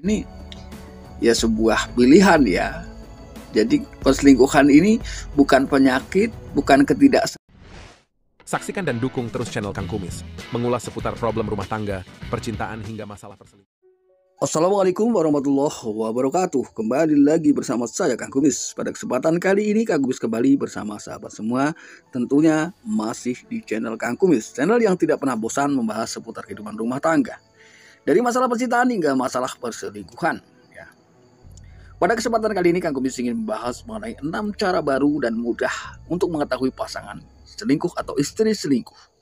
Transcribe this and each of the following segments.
ini ya sebuah pilihan ya. Jadi perselingkuhan ini bukan penyakit, bukan ketidaksengajaan. Saksikan dan dukung terus channel Kang Kumis, mengulas seputar problem rumah tangga, percintaan hingga masalah perselingkuhan. Assalamualaikum warahmatullahi wabarakatuh. Kembali lagi bersama saya Kang Kumis. Pada kesempatan kali ini Kang Kumis kembali bersama sahabat semua, tentunya masih di channel Kang Kumis, channel yang tidak pernah bosan membahas seputar kehidupan rumah tangga, dari masalah percintaan hingga masalah perselingkuhan ya. Pada kesempatan kali ini Kang Kumis ingin membahas mengenai 6 cara baru dan mudah untuk mengetahui pasangan selingkuh atau istri selingkuh.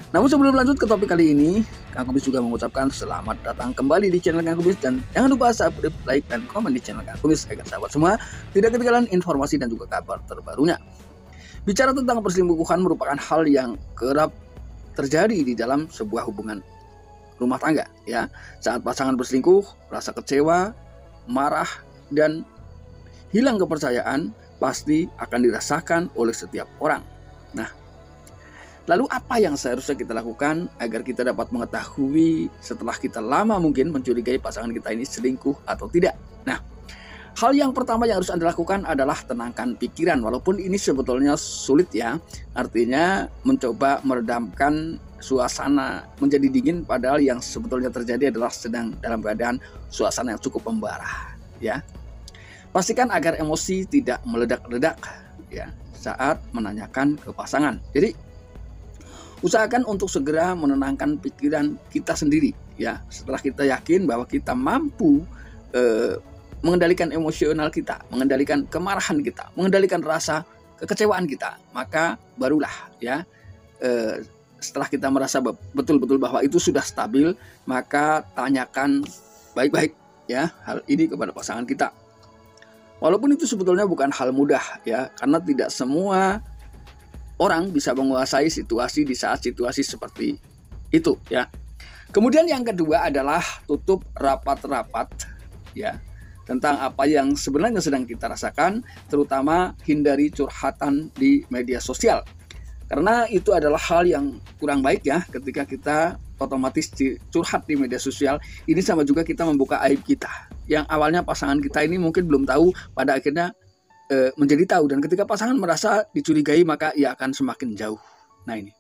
Namun sebelum lanjut ke topik kali ini, Kang Kumis juga mengucapkan selamat datang kembali di channel Kang Kumis, dan jangan lupa subscribe, like, dan komen di channel Kang Kumis agar sahabat semua tidak ketinggalan informasi dan juga kabar terbarunya. Bicara tentang perselingkuhan merupakan hal yang kerap terjadi di dalam sebuah hubungan rumah tangga ya. Saat pasangan berselingkuh, rasa kecewa, marah, dan hilang kepercayaan pasti akan dirasakan oleh setiap orang. Nah, lalu apa yang seharusnya kita lakukan agar kita dapat mengetahui setelah kita lama mungkin mencurigai pasangan kita ini selingkuh atau tidak? Nah, hal yang pertama yang harus Anda lakukan adalah tenangkan pikiran. Walaupun ini sebetulnya sulit ya, artinya mencoba meredamkan suasana menjadi dingin, padahal yang sebetulnya terjadi adalah sedang dalam keadaan suasana yang cukup membara ya. Pastikan agar emosi tidak meledak-ledak ya saat menanyakan ke pasangan. Jadi usahakan untuk segera menenangkan pikiran kita sendiri ya. Setelah kita yakin bahwa kita mampu mengendalikan emosional kita, mengendalikan kemarahan kita, mengendalikan rasa kekecewaan kita, maka barulah ya setelah kita merasa betul-betul bahwa itu sudah stabil, maka tanyakan baik-baik ya hal ini kepada pasangan kita. Walaupun itu sebetulnya bukan hal mudah ya, karena tidak semua orang bisa menguasai situasi di saat situasi seperti itu ya. Kemudian yang kedua adalah tutup rapat-rapat ya tentang apa yang sebenarnya sedang kita rasakan, terutama hindari curhatan di media sosial. Karena itu adalah hal yang kurang baik ya, ketika kita otomatis curhat di media sosial. Ini sama juga kita membuka aib kita, yang awalnya pasangan kita ini mungkin belum tahu, pada akhirnya menjadi tahu. Dan ketika pasangan merasa dicurigai, maka ia akan semakin jauh. Nah ini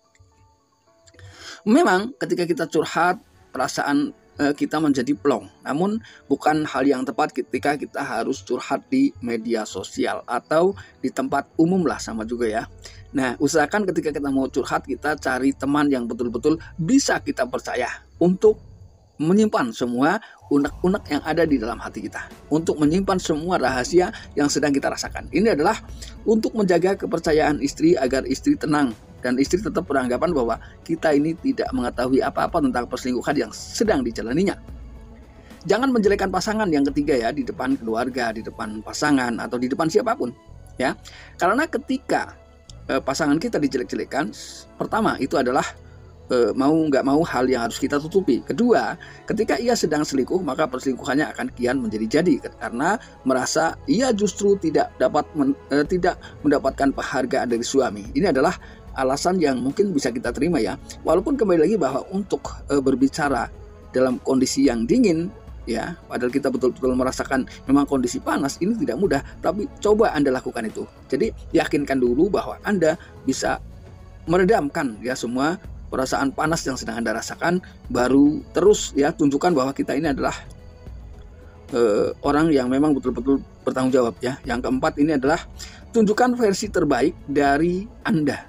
memang ketika kita curhat, perasaan kita menjadi plong. Namun bukan hal yang tepat ketika kita harus curhat di media sosial atau di tempat umum lah, sama juga ya. Nah, usahakan ketika kita mau curhat, kita cari teman yang betul-betul bisa kita percaya untuk menyimpan semua unek-unek yang ada di dalam hati kita, untuk menyimpan semua rahasia yang sedang kita rasakan. Ini adalah untuk menjaga kepercayaan istri agar istri tenang dan istri tetap beranggapan bahwa kita ini tidak mengetahui apa-apa tentang perselingkuhan yang sedang dijalaninya. Jangan menjelekkan pasangan yang ketiga ya, di depan keluarga, di depan pasangan, atau di depan siapapun ya. Karena ketika pasangan kita dijelek-jelekan, pertama itu adalah mau nggak mau hal yang harus kita tutupi. Kedua, ketika ia sedang selingkuh, maka perselingkuhannya akan kian menjadi-jadi karena merasa ia justru tidak mendapatkan penghargaan dari suami. Ini adalah alasan yang mungkin bisa kita terima ya. Walaupun kembali lagi bahwa untuk berbicara dalam kondisi yang dingin ya, padahal kita betul-betul merasakan memang kondisi panas, ini tidak mudah, tapi coba Anda lakukan itu. Jadi yakinkan dulu bahwa Anda bisa meredamkan ya semua perasaan panas yang sedang Anda rasakan, baru terus ya tunjukkan bahwa kita ini adalah orang yang memang betul-betul bertanggung jawab ya. Yang keempat ini adalah tunjukkan versi terbaik dari Anda.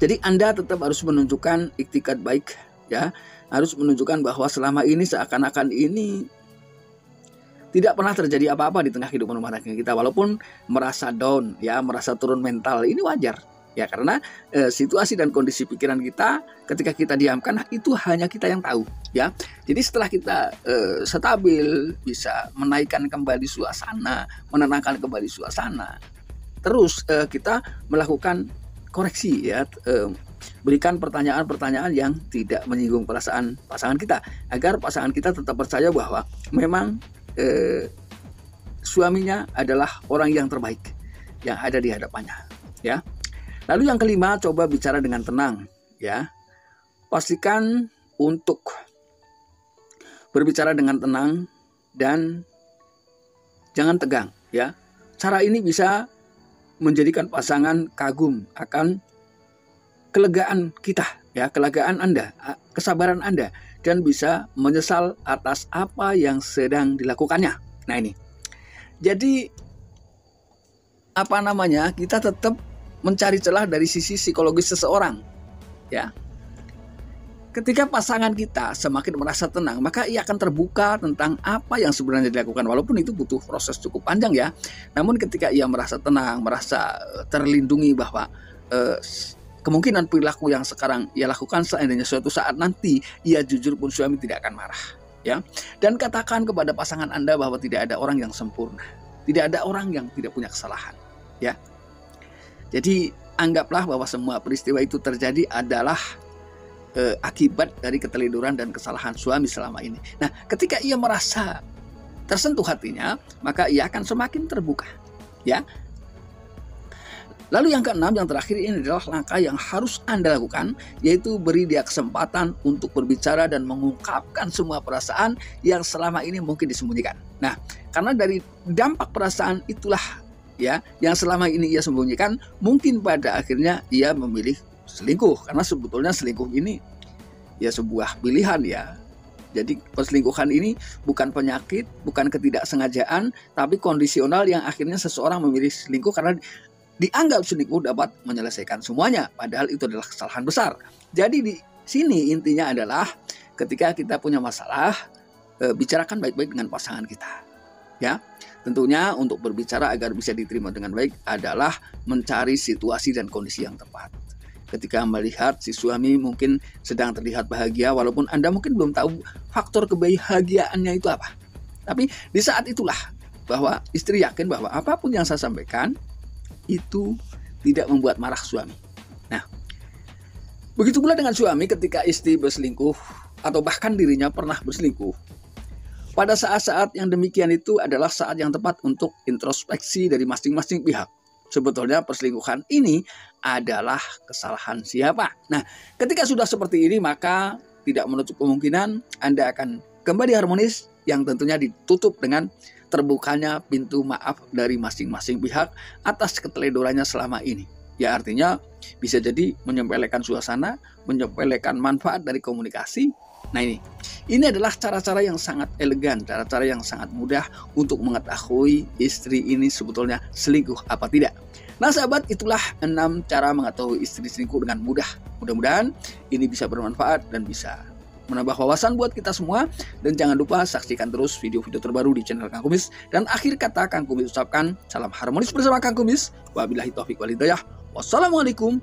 Jadi Anda tetap harus menunjukkan iktikat baik ya, harus menunjukkan bahwa selama ini seakan-akan ini tidak pernah terjadi apa-apa di tengah kehidupan rumah tangga kita, walaupun merasa down ya, merasa turun mental, ini wajar ya, karena situasi dan kondisi pikiran kita ketika kita diamkan itu hanya kita yang tahu ya. Jadi setelah kita stabil, bisa menaikkan kembali suasana, menenangkan kembali suasana, terus kita melakukan koreksi ya, berikan pertanyaan-pertanyaan yang tidak menyinggung perasaan pasangan kita, agar pasangan kita tetap percaya bahwa memang suaminya adalah orang yang terbaik yang ada di hadapannya ya. Lalu yang kelima, coba bicara dengan tenang ya. Pastikan untuk berbicara dengan tenang dan jangan tegang ya. Cara ini bisa menjadikan pasangan kagum akan kelegaan kita ya, kelegaan Anda, kesabaran Anda, dan bisa menyesal atas apa yang sedang dilakukannya. Nah ini. Jadi kita tetap mencari celah dari sisi psikologis seseorang ya. Ketika pasangan kita semakin merasa tenang, maka ia akan terbuka tentang apa yang sebenarnya dilakukan. Walaupun itu butuh proses cukup panjang ya. Namun ketika ia merasa tenang, merasa terlindungi bahwa kemungkinan perilaku yang sekarang ia lakukan seandainya suatu saat nanti ia jujur pun suami tidak akan marah. Ya. Dan katakan kepada pasangan Anda bahwa tidak ada orang yang sempurna. Tidak ada orang yang tidak punya kesalahan. Ya. Jadi anggaplah bahwa semua peristiwa itu terjadi adalah akibat dari keteliduran dan kesalahan suami selama ini. Nah, ketika ia merasa tersentuh hatinya, maka ia akan semakin terbuka. Ya. Lalu yang keenam, yang terakhir ini adalah langkah yang harus Anda lakukan, yaitu beri dia kesempatan untuk berbicara dan mengungkapkan semua perasaan yang selama ini mungkin disembunyikan. Nah, karena dari dampak perasaan itulah ya yang selama ini ia sembunyikan, mungkin pada akhirnya ia memilih selingkuh, karena sebetulnya selingkuh ini ya sebuah pilihan ya. Jadi perselingkuhan ini bukan penyakit, bukan ketidaksengajaan, tapi kondisional yang akhirnya seseorang memilih selingkuh karena dianggap selingkuh dapat menyelesaikan semuanya, padahal itu adalah kesalahan besar. Jadi di sini intinya adalah ketika kita punya masalah, bicarakan baik-baik dengan pasangan kita. Ya. Tentunya untuk berbicara agar bisa diterima dengan baik adalah mencari situasi dan kondisi yang tepat. Ketika melihat si suami mungkin sedang terlihat bahagia, walaupun Anda mungkin belum tahu faktor kebahagiaannya itu apa. Tapi di saat itulah bahwa istri yakin bahwa apapun yang saya sampaikan itu tidak membuat marah suami. Nah, begitu pula dengan suami ketika istri berselingkuh atau bahkan dirinya pernah berselingkuh. Pada saat-saat yang demikian itu adalah saat yang tepat untuk introspeksi dari masing-masing pihak. Sebetulnya perselingkuhan ini adalah kesalahan siapa? Nah, ketika sudah seperti ini maka tidak menutup kemungkinan Anda akan kembali harmonis yang tentunya ditutup dengan terbukanya pintu maaf dari masing-masing pihak atas keteledorannya selama ini. Ya artinya bisa jadi menyepelekan suasana, menyepelekan manfaat dari komunikasi. Nah ini adalah cara-cara yang sangat elegan, cara-cara yang sangat mudah untuk mengetahui istri ini sebetulnya selingkuh apa tidak. Nah sahabat, itulah 6 cara mengetahui istri selingkuh dengan mudah. Mudah-mudahan ini bisa bermanfaat dan bisa menambah wawasan buat kita semua. Dan jangan lupa saksikan terus video-video terbaru di channel Kang Kumis. Dan akhir kata Kang Kumis ucapkan salam harmonis bersama Kang Kumis. Wabillahi taufiq wal hidayah. Wassalamualaikum.